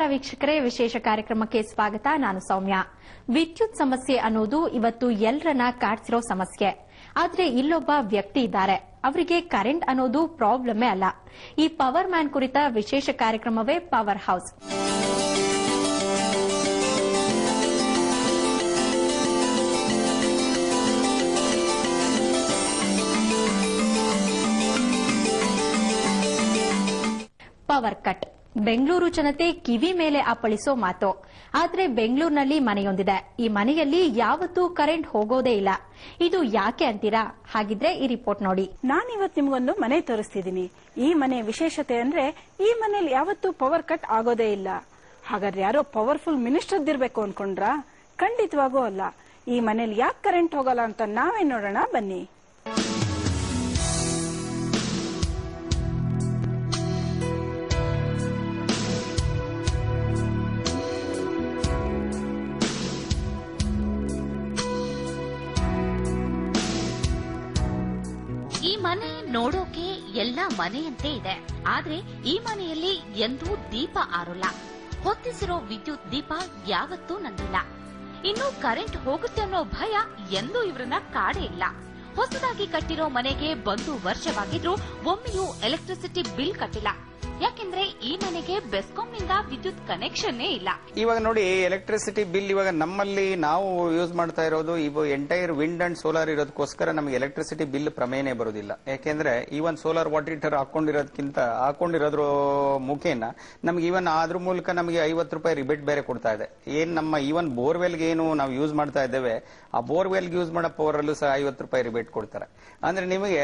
ನಮಸ್ಕಾರ ವೀಕ್ಷಕರೇ, ವಿಶೇಷ ಕಾರ್ಯಕ್ರಮಕ್ಕೆ ಸ್ವಾಗತ. ನಾನು ಸೌಮ್ಯ. ವಿದ್ಯುತ್ ಸಮಸ್ಯೆ ಅನ್ನೋದು ಇವತ್ತು ಎಲ್ಲರನ್ನ ಕಾಡ್ತಿರೋ ಸಮಸ್ಯೆ. ಆದ್ರೆ ಇಲ್ಲೊಬ್ಬ ವ್ಯಕ್ತಿ ಇದ್ದಾರೆ, ಅವರಿಗೆ ಕರೆಂಟ್ ಅನ್ನೋದು ಪ್ರಾಬ್ಲಮೇ ಅಲ್ಲ. ಈ ಪವರ್ ಮ್ಯಾನ್ ಕುರಿತ ವಿಶೇಷ ಕಾರ್ಯಕ್ರಮವೇ power house. Power cut Bengaluru ಜನತೆ ಕಿವಿ ಮೇಲೆ ಅಪ್ಪಳಿಸೋ ಮಾತು. ಆದ್ರೆ ಬೆಂಗಳೂರಿನಲ್ಲಿ ಮನೆಯೊಂದಿದೆ. ಈ ಮನೆಯಲ್ಲಿ ಯಾವತ್ತೂ ಕರೆಂಟ್ ಹೋಗೋದೇ ಇಲ್ಲ. ಇದು ಯಾಕೆ ಅಂತೀರಾ? ಹಾಗಿದ್ರೆ ಈ ರಿಪೋರ್ಟ್ ನೋಡಿ. ನಾನಿವತ್ತು ನಿಮ್ಗೊಂದು ಮನೆ ತೋರಿಸ್ತಿದ್ದೀನಿ. ಈ ಮನೆ ವಿಶೇಷತೆ ಅಂದ್ರೆ ಈ ಮನೆಯಲ್ಲಿ ಯಾವತ್ತೂ ಪವರ್ ಕಟ್ ಆಗೋದೇ ಇಲ್ಲ. ಹಾಗಾದ್ರೆ ಯಾರೋ ಪವರ್ಫುಲ್ ಮಿನಿಸ್ಟರ್ ಇರ್ಬೇಕು ಅನ್ಕೊಂಡ್ರಾ? ಖಂಡಿತವಾಗೂ ಅಲ್ಲ. ಈ ಮನೇಲಿ ಯಾಕೆ ಕರೆಂಟ್ ಹೋಗಲ್ಲ ಅಂತ ನಾವೇ ನೋಡೋಣ ಬನ್ನಿ. ಈ ಮನೆ ನೋಡೋಕೆ ಎಲ್ಲಾ ಮನೆಯಂತೆ ಇದೆ. ಆದ್ರೆ ಈ ಮನೆಯಲ್ಲಿ ಎಂದೂ ದೀಪ ಆರೋಲ್ಲ. ಹೊತ್ತಿಸಿರೋ ವಿದ್ಯುತ್ ದೀಪ ಯಾವತ್ತೂ ನಂದಿಲ್ಲ. ಇನ್ನು ಕರೆಂಟ್ ಹೋಗುತ್ತೆ ಅನ್ನೋ ಭಯ ಎಂದೂ ಇವ್ರನ್ನ ಕಾಡೇ ಇಲ್ಲ. ಹೊಸದಾಗಿ ಕಟ್ಟಿರೋ ಮನೆಗೆ ಬಂದು ವರ್ಷವಾಗಿದ್ರೂ ಒಮ್ಮೆಯೂ ಎಲೆಕ್ಟ್ರಿಸಿಟಿ ಬಿಲ್ ಕಟ್ಟಿಲ್ಲ. ಯಾಕೆಂದ್ರೆ ಈ ಮನೆಗೆ ಬೆಸ್ಕಾಂನಿಂದ ವಿದ್ಯುತ್ ಕನೆಕ್ಷನ್ನೇ ಇಲ್ಲ. ಇವಾಗ ನೋಡಿ, ಎಲೆಕ್ಟ್ರಿಸಿಟಿ ಬಿಲ್ ಇವಾಗ ನಮ್ಮಲ್ಲಿ ನಾವು ಯೂಸ್ ಮಾಡ್ತಾ ಇರೋದು ಇವು ಎಂಟೈರ್ ವಿಂಡ್ ಅಂಡ್ ಸೋಲಾರ್ ಇರೋದಕ್ಕೋಸ್ಕರ ನಮಗೆ ಎಲೆಕ್ಟ್ರಿಸಿಟಿ ಬಿಲ್ ಪ್ರಮೇಯನೇ ಬರೋದಿಲ್ಲ. ಯಾಕೆಂದ್ರೆ ಈವನ್ ಸೋಲಾರ್ ವಾಟರ್ ಹೀಟರ್ ಹಾಕೊಂಡಿರೋದ್ರ ಮುಖೇನ ನಮ್ಗೆ ಈವನ್ ಅದ್ರ ಮೂಲಕ ನಮಗೆ 50 ರೂಪಾಯಿ ರಿಬೇಟ್ ಬೇರೆ ಕೊಡ್ತಾ ಇದೆ. ಏನ್ ನಮ್ಮ ಈವನ್ ಬೋರ್ವೆಲ್ಗೆ ಏನು ನಾವು ಯೂಸ್ ಮಾಡ್ತಾ ಇದ್ದೇವೆ, ಆ ಬೋರ್ವೆಲ್ಗೆ ಯೂಸ್ ಮಾಡೋ ಪವರ್ ಅಲ್ಲೂ ಸಹ 50 ರೂಪಾಯಿ ರಿಬೇಟ್ ಕೊಡ್ತಾರೆ. ಅಂದ್ರೆ ನಿಮಗೆ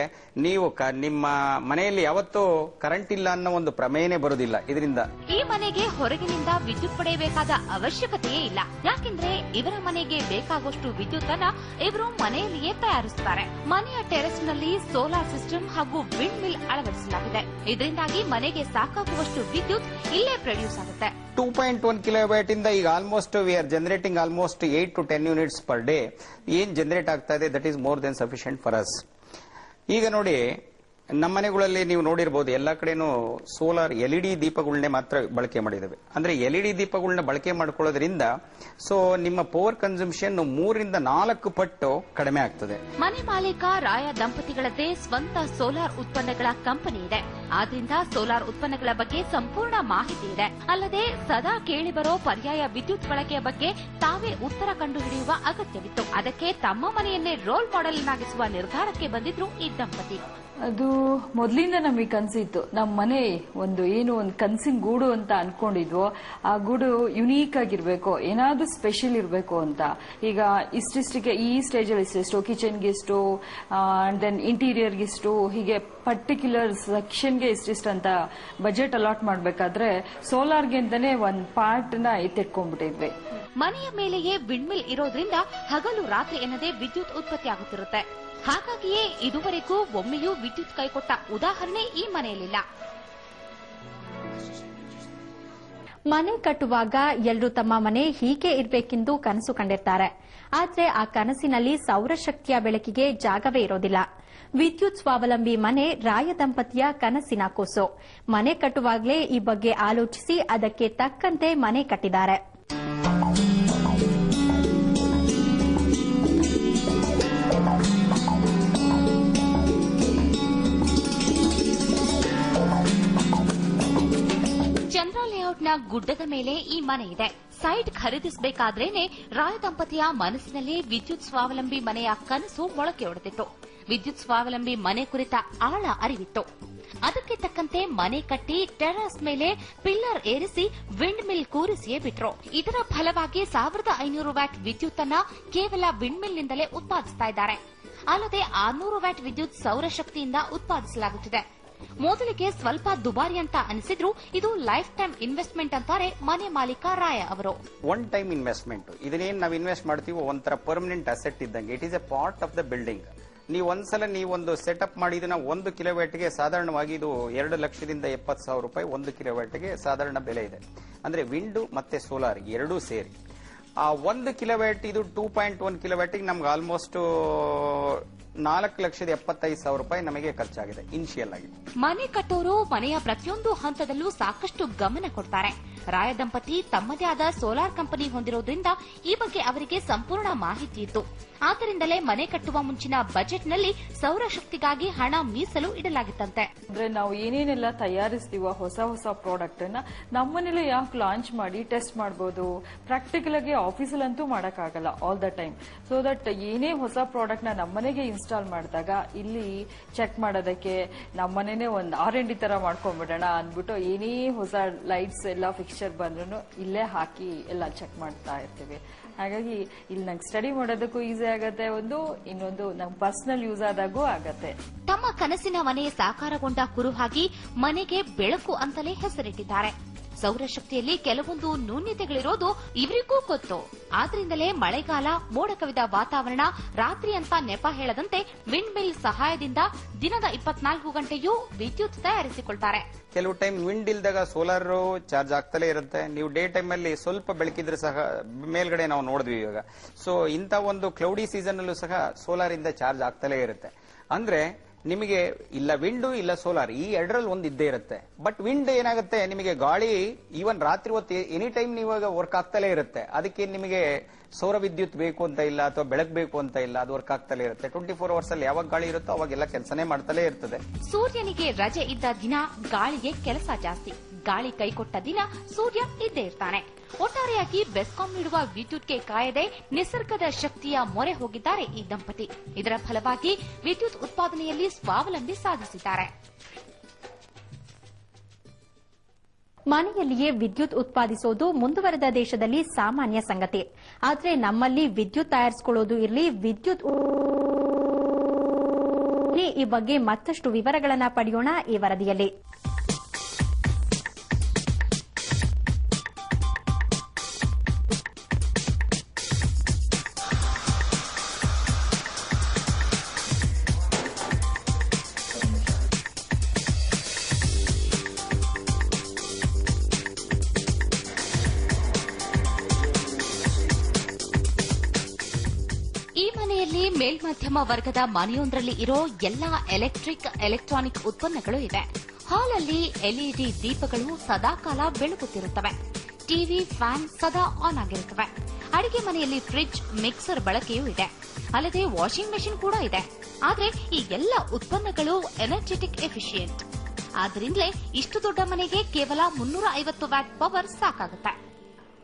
ನೀವು ನಿಮ್ಮ ಮನೆಯಲ್ಲಿ ಯಾವತ್ತೂ ಕರೆಂಟ್ ಇಲ್ಲ ಅನ್ನೋ ಒಂದು ಪ್ರಮೇಯನೇ ಬರುವುದಿಲ್ಲ. ಇದರಿಂದ ಈ ಮನೆಗೆ ಹೊರಗಿನಿಂದ ವಿದ್ಯುತ್ ಪಡೆಯಬೇಕಾದ ಅವಶ್ಯಕತೆಯೇ ಇಲ್ಲ. ಯಾಕೆಂದ್ರೆ ಇವರ ಮನೆಗೆ ಬೇಕಾಗುವಷ್ಟು ವಿದ್ಯುತ್ ಅನ್ನ ಇವರು ಮನೆಯಲ್ಲಿಯೇ ತಯಾರಿಸುತ್ತಾರೆ. ಮನೆಯ ಟೆರೆಸ್ ನಲ್ಲಿ ಸೋಲಾರ್ ಸಿಸ್ಟಮ್ ಹಾಗೂ ವಿಂಡ್ ಮಿಲ್ ಅಳವಡಿಸಲಾಗಿದೆ. ಇದರಿಂದಾಗಿ ಮನೆಗೆ ಸಾಕಾಗುವಷ್ಟು ವಿದ್ಯುತ್ ಇಲ್ಲೇ ಪ್ರೊಡ್ಯೂಸ್ ಆಗುತ್ತೆ. 2.1 ಕಿಲೋವ್ಯಾಟ್ ಇಂದ ಈಗ almost we are generating almost 8 to 10 units per day. ಏನ್ ಜನರೇಟ್ ಆಗ್ತಾ ಇದೆ, that is more than sufficient for us. ಈಗ ನೋಡಿ, ನಮ್ಮ ಮನೆಗಳಲ್ಲಿ ನೀವು ನೋಡಿರಬಹುದು, ಎಲ್ಲಾ ಕಡೆನೂ ಸೋಲಾರ್ ಎಲ್ಇಡಿ ದೀಪಗಳನ್ನೇ ಮಾತ್ರ ಬಳಕೆ ಮಾಡಿದ್ದೇವೆ. ಅಂದ್ರೆ ಎಲ್ಇಡಿ ದೀಪಗಳನ್ನ ಬಳಕೆ ಮಾಡ್ಕೊಳ್ಳೋದ್ರಿಂದ ಸೊ ನಿಮ್ಮ ಪವರ್ ಕನ್ಸಂಪ್ಷನ್ 3 ರಿಂದ 4 ಪಟ್ಟು ಕಡಿಮೆ ಆಗ್ತದೆ. ಮನೆ ಮಾಲೀಕ ರಾಯ ದಂಪತಿಗಳದ್ದೇ ಸ್ವಂತ ಸೋಲಾರ್ ಉತ್ಪನ್ನಗಳ ಕಂಪನಿ ಇದೆ. ಆದ್ರಿಂದ ಸೋಲಾರ್ ಉತ್ಪನ್ನಗಳ ಬಗ್ಗೆ ಸಂಪೂರ್ಣ ಮಾಹಿತಿ ಇದೆ. ಅಲ್ಲದೆ ಸದಾ ಕೇಳಿಬರೋ ಪರ್ಯಾಯ ವಿದ್ಯುತ್ ಬಳಕೆಯ ಬಗ್ಗೆ ತಾವೇ ಉತ್ತರ ಕಂಡುಹಿಡಿಯುವ ಅಗತ್ಯವಿತ್ತು. ಅದಕ್ಕೆ ತಮ್ಮ ಮನೆಯನ್ನೇ ರೋಲ್ ಮಾಡೆಲ್ ನಾಗಿಸುವ ನಿರ್ಧಾರಕ್ಕೆ ಬಂದಿದ್ರು ಈ ದಂಪತಿ. ಅದು ಮೊದಲಿಂದ ನಮಗೆ ಕನಸಿತ್ತು. ನಮ್ಮ ಮನೆ ಒಂದು ಕನಸಿನ ಗೂಡು ಅಂತ ಅನ್ಕೊಂಡಿದ್ವು. ಆ ಗೂಡು ಯುನೀಕ್ ಆಗಿರ್ಬೇಕು, ಏನಾದ್ರೂ ಸ್ಪೆಷಲ್ ಇರಬೇಕು ಅಂತ. ಈಗ ಇಷ್ಟಿಷ್ಟಕ್ಕೆ ಈ ಸ್ಟೇಜ್ ಅಲ್ಲಿ ಇಷ್ಟು, ಕಿಚನ್ಗೆ ಇಷ್ಟು, ದೆನ್ ಇಂಟೀರಿಯರ್ಗೆ ಇಷ್ಟು, ಹೀಗೆ ಪರ್ಟಿಕ್ಯುಲರ್ ಸೆಕ್ಷನ್ಗೆ ಇಷ್ಟಿಷ್ಟು ಅಂತ ಬಜೆಟ್ ಅಲಾಟ್ ಮಾಡಬೇಕಾದ್ರೆ ಸೋಲಾರ್ಗೆ ಅಂತಾನೆ ಒಂದು ಪಾರ್ಟ್ ನ ಎತ್ತಿಟ್ಕೊಂಡ್ಬಿಟ್ಟಿದ್ವಿ. ಮನೆಯ ಮೇಲೆಯೇ ವಿಂಡ್ ಮಿಲ್ ಇರೋದ್ರಿಂದ ಹಗಲು ರಾತ್ರಿ ಎನ್ನದೇ ವಿದ್ಯುತ್ ಉತ್ಪತ್ತಿ ಆಗುತ್ತಿರುತ್ತೆ. ಹಾಗಾಗಿಯೇ ಇದುವರೆಗೂ ಒಮ್ಮೆಯೂ ವಿದ್ಯುತ್ ಕೈಕೊಟ್ಟ ಉದಾಹರಣೆ ಈ ಮನೆಯಲ್ಲಿಲ್ಲ. ಮನೆ ಕಟ್ಟುವಾಗ ಎಲ್ಲರೂ ತಮ್ಮ ಮನೆ ಹೀಗೆ ಇರಬೇಕೆಂದು ಕನಸು ಕಂಡಿರ್ತಾರೆ. ಆದ್ರೆ ಆ ಕನಸಿನಲ್ಲಿ ಸೌರಶಕ್ತಿಯ ಬೆಳಕಿಗೆ ಜಾಗವೇ ಇರೋದಿಲ್ಲ. ವಿದ್ಯುತ್ ಸ್ವಾವಲಂಬಿ ಮನೆ ರಾಯ ದಂಪತಿಯ ಕನಸಿನ ಕೂಸು. ಮನೆ ಕಟ್ಟುವಾಗಲೇ ಈ ಬಗ್ಗೆ ಆಲೋಚಿಸಿ ಅದಕ್ಕೆ ತಕ್ಕಂತೆ ಮನೆ ಕಟ್ಟಿದ್ದಾರೆ. ಚಂದ್ರ ಲೇಔಟ್ನ ಗುಡ್ಡದ ಮೇಲೆ ಈ ಮನೆ ಇದೆ. ಸೈಟ್ ಖರೀದಿಸಬೇಕಾದ್ರೇನೆ ರಾಯ ದಂಪತಿಯ ಮನಸ್ಸಿನಲ್ಲಿ ವಿದ್ಯುತ್ ಸ್ವಾವಲಂಬಿ ಮನೆಯ ಕನಸು ಮೊಳಕೆ ಹೊಡೆದಿತ್ತು. ವಿದ್ಯುತ್ ಸ್ವಾವಲಂಬಿ ಮನೆ ಕುರಿತ ಆಳ ಅರಿವಿತ್ತು. ಅದಕ್ಕೆ ತಕ್ಕಂತೆ ಮನೆ ಕಟ್ಟಿ ಟೆರಸ್ ಮೇಲೆ ಪಿಲ್ಲರ್ ಏರಿಸಿ ವಿಂಡ್ ಮಿಲ್ ಕೂರಿಸಿಯೇ ಬಿಟ್ರು. ಇದರ ಫಲವಾಗಿ 1500 ವ್ಯಾಟ್ ವಿದ್ಯುತ್ ಅನ್ನ ಕೇವಲ ವಿಂಡ್ ಮಿಲ್ ನಿಂದಲೇ ಉತ್ಪಾದಿಸ್ತಾ ಇದ್ದಾರೆ. ಅಲ್ಲದೆ 600 ವ್ಯಾಟ್ ವಿದ್ಯುತ್ ಸೌರಶಕ್ತಿಯಿಂದ ಉತ್ಪಾದಿಸಲಾಗುತ್ತಿದೆ. ಮೊದಲಿಗೆ ಸ್ವಲ್ಪ ದುಬಾರಿ ಅಂತ ಅನಿಸಿದ್ರು ಇದು ಲೈಫ್ ಟೈಮ್ ಇನ್ವೆಸ್ಟ್ಮೆಂಟ್ ಅಂತಾರೆ ಮನೆ ಮಾಲೀಕ ರಾಯ ಅವರು. One time investment. ಇದನ್ನೇನು ನಾವು ಇನ್ವೆಸ್ಟ್ ಮಾಡ್ತೀವೋ ಒಂಥರ ಪರ್ಮನೆಂಟ್ ಅಸೆಟ್ ಇದ್ದಂಗೆ. It is a part of the building. ನೀವು ಒಂದ್ಸಲ ನೀವೊಂದು ಸೆಟಪ್ ಮಾಡಿ ಇದನ್ನ 1 ಕಿಲೋವ್ಯಾಟ್ಗೆ ಸಾಧಾರಣವಾಗಿ ಇದು 2,70,000 ರೂಪಾಯಿ 1 ಕಿಲೋವ್ಯಾಟ್ಗೆ ಸಾಧಾರಣ ಬೆಲೆ ಇದೆ. ಅಂದ್ರೆ ವಿಂಡ್ ಮತ್ತೆ ಸೋಲಾರ್ ಎರಡೂ ಸೇರಿ ಆ 1 ಕಿಲೋವ್ಯಾಟ್ ಇದು 2.1 ಕಿಲೋವ್ಯಾಟ್ಗೆ ನಮ್ಗೆ ಆಲ್ಮೋಸ್ಟ್ 4,75,000 ರೂಪಾಯಿ ನಮಗೆ ಖರ್ಚಾಗಿದೆ ಇನಿಷಿಯಲ್ ಆಗಿ. ಮನೆ ಕಟ್ಟೋರು ಮನೆಯ ಪ್ರತಿಯೊಂದು ಹಂತದಲ್ಲೂ ಸಾಕಷ್ಟು ಗಮನ ಕೊಡ್ತಾರೆ. ರಾಯ ದಂಪತಿ ತಮ್ಮದೇ ಆದ ಸೋಲಾರ್ ಕಂಪನಿ ಹೊಂದಿರುವುದರಿಂದ ಈ ಬಗ್ಗೆ ಅವರಿಗೆ ಸಂಪೂರ್ಣ ಮಾಹಿತಿ ಇತ್ತು. ಆದ್ದರಿಂದಲೇ ಮನೆ ಕಟ್ಟುವ ಮುಂಚಿನ ಬಜೆಟ್ನಲ್ಲಿ ಸೌರಶಕ್ತಿಗಾಗಿ ಹಣ ಮೀಸಲು ಇಡಲಾಗಿತ್ತಂತೆ. ಅಂದ್ರೆ ನಾವು ಏನೇನೆಲ್ಲ ತಯಾರಿಸ್ತೀವೋ ಹೊಸ ಹೊಸ ಪ್ರಾಡಕ್ಟ್ ಅನ್ನ ನಮ್ಮನೇಲೆ ಯಾಕೆ ಲಾಂಚ್ ಮಾಡಿ ಟೆಸ್ಟ್ ಮಾಡಬಹುದು. ಪ್ರಾಕ್ಟಿಕಲ್ ಆಗಿ ಆಫೀಸಲ್ಲಂತೂ ಮಾಡಕ್ಕಾಗಲ್ಲ all the time. So that ಏನೇ ಹೊಸ ಪ್ರಾಡಕ್ಟ್ ನ ನಮ್ಮನೆಗೆ ಇನ್ಸ್ಟಾಲ್ ಮಾಡಿದಾಗ ಇಲ್ಲಿ ಚೆಕ್ ಮಾಡೋದಕ್ಕೆ ನಮ್ಮನೇನೆ ಒಂದು R&D ತರ ಮಾಡ್ಕೊಂಡ್ಬಿಡೋಣ ಅಂದ್ಬಿಟ್ಟು ಏನೇ ಹೊಸ ಲೈಟ್ಸ್ ಎಲ್ಲ ಫಿಕ್ಸ್ಚರ್ ಬಂದ್ರು ಇಲ್ಲೇ ಹಾಕಿ ಎಲ್ಲ ಚೆಕ್ ಮಾಡ್ತಾ ಇರ್ತೀವಿ. ಹಾಗಾಗಿ ಇಲ್ಲಿ ನಂಗೆ ಸ್ಟಡಿ ಮಾಡೋದಕ್ಕೂ ಈಸಿ ಆಗತ್ತೆ, ಇನ್ನೊಂದು ನಂಗೆ ಪರ್ಸನಲ್ ಯೂಸ್ ಆದಾಗೂ ಆಗತ್ತೆ. ತಮ್ಮ ಕನಸಿನ ಮನೆ ಸಾಕಾರಗೊಂಡ ಕುರುಹಾಗಿ ಮನೆಗೆ ಬೆಳಕು ಅಂತಲೇ ಹೆಸರಿಟ್ಟಿದ್ದಾರೆ. ಸೌರಶಕ್ತಿಯಲ್ಲಿ ಕೆಲವೊಂದು ನ್ಯೂನ್ಯತೆಗಳಿರೋದು ಇವರಿಗೂ ಗೊತ್ತು. ಆದ್ರಿಂದಲೇ ಮಳೆಗಾಲ, ಮೋಡ ಕವಿದ ವಾತಾವರಣ, ರಾತ್ರಿ ಅಂತ ನೆಪ ಹೇಳದಂತೆ ವಿಂಡ್ ಮಿಲ್ ಸಹಾಯದಿಂದ ದಿನದ 24 ಗಂಟೆಯೂ ವಿದ್ಯುತ್ ತಯಾರಿಸಿಕೊಳ್ತಾರೆ. ಕೆಲವು ಟೈಮ್ ವಿಂಡ್ ಇಲ್ದಾಗ ಸೋಲಾರ್ ಚಾರ್ಜ್ ಆಗ್ತಲೇ ಇರುತ್ತೆ. ನೀವು ಡೇ ಟೈಮ್ ಅಲ್ಲಿ ಸ್ವಲ್ಪ ಬೆಳಕಿದ್ರೆ ಸಹ ಮೇಲ್ಗಡೆ ನಾವು ನೋಡಿದ್ವಿ ಇವಾಗ. ಸೊ ಇಂತ ಒಂದು ಕ್ಲೌಡಿ ಸೀಸನ್ ಅಲ್ಲೂ ಸಹ ಸೋಲಾರ್ ಇಂದ ಚಾರ್ಜ್ ಆಗ್ತಲೇ ಇರುತ್ತೆ. ಅಂದ್ರೆ ನಿಮಗೆ ಇಲ್ಲ ವಿಂಡು ಇಲ್ಲ ಸೋಲಾರ್, ಈ ಎರಡರಲ್ಲಿ ಒಂದು ಇದ್ದೇ ಇರುತ್ತೆ. ಬಟ್ ವಿಂಡ್ ಏನಾಗುತ್ತೆ, ನಿಮಗೆ ಗಾಳಿ ಈವನ್ ರಾತ್ರಿ ಹೊತ್ತು ಎನಿ ಟೈಮ್ ನೀವಾಗ ವರ್ಕ್ ಆಗ್ತಲೇ ಇರುತ್ತೆ. ಅದಕ್ಕೆ ನಿಮಗೆ ಸೌರ ವಿದ್ಯುತ್ ಬೇಕು ಅಂತ ಇಲ್ಲ ಅಥವಾ ಬೆಳಕು ಬೇಕು ಅಂತ ಇಲ್ಲ, ಅದು ವರ್ಕ್ ಆಗ್ತಲೇ ಇರುತ್ತೆ. 24 ಅವರ್ಸ್ ಅಲ್ಲಿ ಯಾವಾಗ ಗಾಳಿ ಇರುತ್ತೋ ಅವಾಗೆಲ್ಲ ಕೆಲಸನೇ ಮಾಡ್ತಲೇ ಇರ್ತದೆ. ಸೂರ್ಯನಿಗೆ ರಜೆ ಇದ್ದ ದಿನ ಗಾಳಿಗೆ ಕೆಲಸ ಜಾಸ್ತಿ, ಗಾಳಿ ಕೈಕೊಟ್ಟ ದಿನ ಸೂರ್ಯ ಇದ್ದೇ ಇರ್ತಾನೆ. ಒಟ್ಟಾರೆಯಾಗಿ ಬೆಸ್ಕಾಂ ನೀಡುವ ವಿದ್ಯುತ್ಗೆ ಕಾಯದೆ ನಿಸರ್ಗದ ಶಕ್ತಿಯ ಮೊರೆ ಹೋಗಿದ್ದಾರೆ ಈ ದಂಪತಿ. ಇದರ ಫಲವಾಗಿ ವಿದ್ಯುತ್ ಉತ್ಪಾದನೆಯಲ್ಲಿ ಸ್ವಾವಲಂಬಿ ಸಾಧಿಸಿದ್ದಾರೆ. ಮನೆಯಲ್ಲಿಯೇ ವಿದ್ಯುತ್ ಉತ್ಪಾದಿಸೋದು ಮುಂದುವರೆದ ದೇಶದಲ್ಲಿ ಸಾಮಾನ್ಯ ಸಂಗತಿ. ಆದರೆ ನಮ್ಮಲ್ಲಿ ವಿದ್ಯುತ್ ತಯಾರಿಸಿಕೊಳ್ಳೋದು ಇರಲಿ, ವಿದ್ಯುತ್ ಈ ಬಗ್ಗೆ ಮತ್ತಷ್ಟು ವಿವರಗಳನ್ನು ಪಡೆಯೋಣ ಈ ವರದಿಯಲ್ಲಿ. ಮೇಲ್ಮಧ್ಯಮ ವರ್ಗದ ಮನೆಯೊಂದರಲ್ಲಿ ಇರೋ ಎಲ್ಲಾ ಎಲೆಕ್ಟ್ರಾನಿಕ್ ಉತ್ಪನ್ನಗಳು ಇದೆ. ಹಾಲಲ್ಲಿ ಎಲ್ಇಡಿ ದೀಪಗಳು ಸದಾಕಾಲ ಬೆಳಗುತ್ತಿರುತ್ತವೆ. ಟಿವಿ, ಫ್ಯಾನ್ ಸದಾ ಆನ್ ಆಗಿರುತ್ತವೆ. ಅಡಿಗೆ ಮನೆಯಲ್ಲಿ ಫ್ರಿಡ್ಜ್, ಮಿಕ್ಸರ್ ಬಳಕೆಯೂ ಇದೆ. ಅಲ್ಲದೆ ವಾಷಿಂಗ್ ಮೆಷಿನ್ ಕೂಡ ಇದೆ. ಆದರೆ ಈ ಎಲ್ಲ ಉತ್ಪನ್ನಗಳು ಎನರ್ಜೆಟಿಕ್ ಎಫಿಷಿಯೆಂಟ್. ಆದ್ದರಿಂದಲೇ ಇಷ್ಟು ದೊಡ್ಡ ಮನೆಗೆ ಕೇವಲ 350 ವ್ಯಾಟ್ ಪವರ್ ಸಾಕಾಗುತ್ತೆ.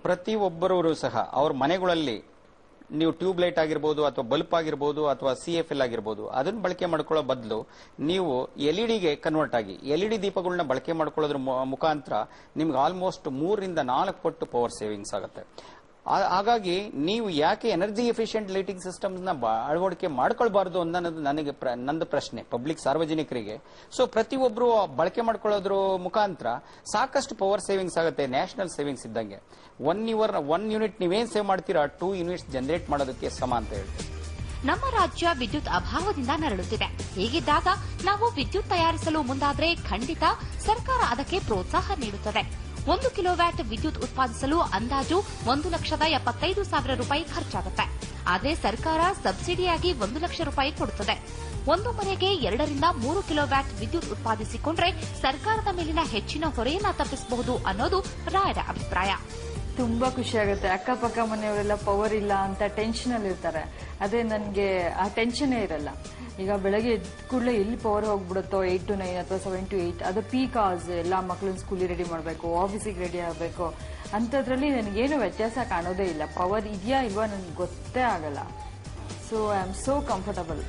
ಪ್ರತಿಯೊಬ್ಬರೂ ಸಹ ಅವ್ರ ಮನೆಗಳಲ್ಲಿ ನೀವು ಟ್ಯೂಬ್ ಲೈಟ್ ಆಗಿರ್ಬೋದು ಅಥವಾ ಬಲ್ಬ್ ಆಗಿರ್ಬೋದು ಅಥವಾ CFL ಆಗಿರ್ಬೋದು ಅದನ್ನ ಬಳಕೆ ಮಾಡ್ಕೊಳ್ಳೋ ಬದಲು ನೀವು ಎಲ್ಇಡಿಗೆ ಕನ್ವರ್ಟ್ ಆಗಿ ಎಲ್ಇಡಿ ದೀಪಗಳನ್ನ ಬಳಕೆ ಮಾಡ್ಕೊಳ್ಳೋದ್ರ ಮುಖಾಂತರ ನಿಮ್ಗೆ ಆಲ್ಮೋಸ್ಟ್ 3 ರಿಂದ 4 ಪಟ್ಟು ಪವರ್ ಸೇವಿಂಗ್ಸ್ ಆಗುತ್ತೆ. ಹಾಗಾಗಿ ನೀವು ಯಾಕೆ ಎನರ್ಜಿ ಎಫಿಷಿಯಂಟ್ ಲೈಟಿಂಗ್ ಸಿಸ್ಟಮ್ಸ್ ನ ಅಳವಡಿಕೆ ಮಾಡ್ಕೊಳ್ಬಾರ್ದು ಅನ್ನೋದು ನನಗೆ ನಂದು ಪ್ರಶ್ನೆ ಪಬ್ಲಿಕ್ ಸಾರ್ವಜನಿಕರಿಗೆ. ಸೊ ಪ್ರತಿಯೊಬ್ಬರು ಬಳಕೆ ಮಾಡ್ಕೊಳ್ಳೋದ್ರ ಮುಖಾಂತರ ಸಾಕಷ್ಟು ಪವರ್ ಸೇವಿಂಗ್ಸ್ ಆಗುತ್ತೆ. ನ್ಯಾಷನಲ್ ಸೇವಿಂಗ್ಸ್ ಇದ್ದಂಗೆ 1 ಯೂನಿಟ್ ನೀವೇನ್ ಸೇವ್ ಮಾಡ್ತೀರಾ 2 ಯೂನಿಟ್ಸ್ ಜನರೇಟ್ ಮಾಡೋದಕ್ಕೆ ಸಮ ಅಂತ ಹೇಳ್ತೀವಿ. ನಮ್ಮ ರಾಜ್ಯ ವಿದ್ಯುತ್ ಅಭಾವದಿಂದ ನರಳುತ್ತಿದೆ. ಹೀಗಿದ್ದಾಗ ನಾವು ವಿದ್ಯುತ್ ತಯಾರಿಸಲು ಮುಂದಾದರೆ ಖಂಡಿತ ಸರ್ಕಾರ ಅದಕ್ಕೆ ಪ್ರೋತ್ಸಾಹ ನೀಡುತ್ತದೆ. 1 ಕಿಲೋವ್ಯಾಟ್ ವಿದ್ಯುತ್ ಉತ್ಪಾದಿಸಲು ಅಂದಾಜು 1,75,000 ರೂಪಾಯಿ ಖರ್ಚಾಗುತ್ತೆ. ಆದರೆ ಸರ್ಕಾರ ಸಬ್ಸಿಡಿಯಾಗಿ 1 ಲಕ್ಷ ರೂಪಾಯಿ ಕೊಡುತ್ತದೆ. ಒಂದು ಮನೆಗೆ 2 ರಿಂದ 3 ಕಿಲೋವ್ಯಾಟ್ ವಿದ್ಯುತ್ ಉತ್ಪಾದಿಸಿಕೊಂಡ್ರೆ ಸರ್ಕಾರದ ಮೇಲಿನ ಹೆಚ್ಚಿನ ಹೊರೆಯನ್ನ ತಪ್ಪಿಸಬಹುದು ಅನ್ನೋದು ರಾಯರ ಅಭಿಪ್ರಾಯ. ತುಂಬಾ ಖುಷಿ ಆಗುತ್ತೆ. ಅಕ್ಕಪಕ್ಕ ಮನೆಯವರೆಲ್ಲ ಪವರ್ ಇಲ್ಲ ಅಂತ ಟೆನ್ಷನ್ ಅಲ್ಲಿ ಇರ್ತಾರೆ. ಅದೇ ನನ್ಗೆ ಆ ಟೆನ್ಷನ್ ಇರಲ್ಲ. ಈಗ ಬೆಳಗ್ಗೆ ಎದ್ದ ಕೂಡಲೇ ಎಲ್ಲಿ ಪವರ್ ಹೋಗ್ಬಿಡುತ್ತೋ 8 to 9 ಅಥವಾ 7 to 8 ಅದು ಪೀಕ್ ಅವರ್ಸ್. ಎಲ್ಲ ಮಕ್ಕಳನ್ನ ಸ್ಕೂಲಿಗೆ ರೆಡಿ ಮಾಡಬೇಕು, ಆಫೀಸಿಗೆ ರೆಡಿ ಆಗಬೇಕು. ಅಂಥದ್ರಲ್ಲಿ ನನಗೇನು ವ್ಯತ್ಯಾಸ ಕಾಣೋದೇ ಇಲ್ಲ. ಪವರ್ ಇದೆಯಾ ಇಲ್ವಾ ನನಗೆ ಗೊತ್ತೇ ಆಗಲ್ಲ. So I am so comfortable.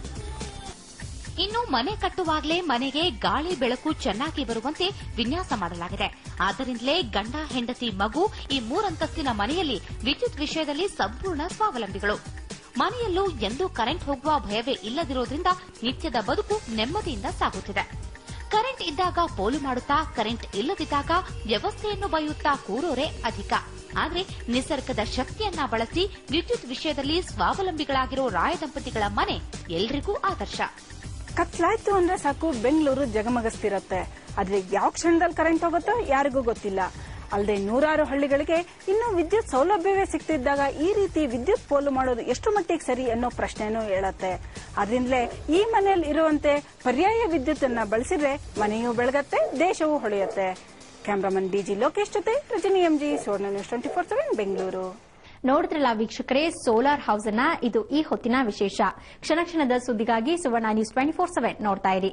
ಇನ್ನು ಮನೆ ಕಟ್ಟುವಾಗಲೇ ಮನೆಗೆ ಗಾಳಿ ಬೆಳಕು ಚೆನ್ನಾಗಿ ಬರುವಂತೆ ವಿನ್ಯಾಸ ಮಾಡಲಾಗಿದೆ. ಆದ್ದರಿಂದಲೇ ಗಂಡ, ಹೆಂಡತಿ, ಮಗು ಈ 3 ಅಂತಸ್ತಿನ ಮನೆಯಲ್ಲಿ ವಿದ್ಯುತ್ ವಿಷಯದಲ್ಲಿ ಸಂಪೂರ್ಣ ಸ್ವಾವಲಂಬಿಗಳು. ಮನೆಯಲ್ಲೂ ಎಂದೂ ಕರೆಂಟ್ ಹೋಗುವ ಭಯವೇ ಇಲ್ಲದಿರೋದ್ರಿಂದ ನಿತ್ಯದ ಬದುಕು ನೆಮ್ಮದಿಯಿಂದ ಸಾಗುತ್ತಿದೆ. ಕರೆಂಟ್ ಇದ್ದಾಗ ಪೋಲು ಮಾಡುತ್ತಾ, ಕರೆಂಟ್ ಇಲ್ಲದಿದ್ದಾಗ ವ್ಯವಸ್ಥೆಯನ್ನು ಬೈಯುತ್ತಾ ಕೂರೋರೇ ಅಧಿಕ. ಆದರೆ ನಿಸರ್ಗದ ಶಕ್ತಿಯನ್ನ ಬಳಸಿ ವಿದ್ಯುತ್ ವಿಷಯದಲ್ಲಿ ಸ್ವಾವಲಂಬಿಗಳಾಗಿರೋ ರಾಯ ದಂಪತಿಗಳ ಮನೆ ಎಲ್ರಿಗೂ ಆದರ್ಶ. ಕತ್ಲಾಯ್ತು ಅಂದ್ರೆ ಸಾಕು ಬೆಂಗಳೂರು ಜಗಮಗಸ್ತಿರತ್ತೆ. ಆದ್ರೆ ಯಾವ ಕ್ಷಣದಲ್ಲಿ ಕರೆಂಟ್ ಹೋಗುತ್ತೋ ಯಾರಿಗೂ ಗೊತ್ತಿಲ್ಲ. ಅಲ್ಲದೆ 100 ಹಳ್ಳಿಗಳಿಗೆ ಇನ್ನೂ ವಿದ್ಯುತ್ ಸೌಲಭ್ಯವೇ ಸಿಗ್ತಿದ್ದಾಗ ಈ ರೀತಿ ವಿದ್ಯುತ್ ಪೋಲು ಮಾಡೋದು ಎಷ್ಟು ಮಟ್ಟಿಗೆ ಸರಿ ಅನ್ನೋ ಪ್ರಶ್ನೆನೂ ಹೇಳತ್ತೆ. ಆದ್ರಿಂದಲೇ ಈ ಮನೆಯಲ್ಲಿ ಇರುವಂತೆ ಪರ್ಯಾಯ ವಿದ್ಯುತ್ ಅನ್ನ ಬಳಸಿದ್ರೆ ಮನೆಯೂ ಬೆಳಗತ್ತೆ, ದೇಶವೂ ಹೊಳೆಯುತ್ತೆ. ಕ್ಯಾಮರಾಮನ್ ಡಿಜಿ ಲೋಕೇಶ್ ಜೊತೆ ರಜನಿ ಎಂಜಿ, ಸುವರ್ಣ ನ್ಯೂಸ್ 24/7 ಬೆಂಗಳೂರು. ನೋಡಿದ್ರಲ್ಲ ವೀಕ್ಷಕರೇ, ಸೋಲಾರ್ ಹೌಸ್ ಅನ್ನ. ಇದು ಈ ಹೊತ್ತಿನ ವಿಶೇಷ. ಕ್ಷಣ ಕ್ಷಣದ ಸುದ್ದಿಗಾಗಿ ಸುವರ್ಣ ನ್ಯೂಸ್ 24/7 ನೋಡ್ತಾ ಇರಿ.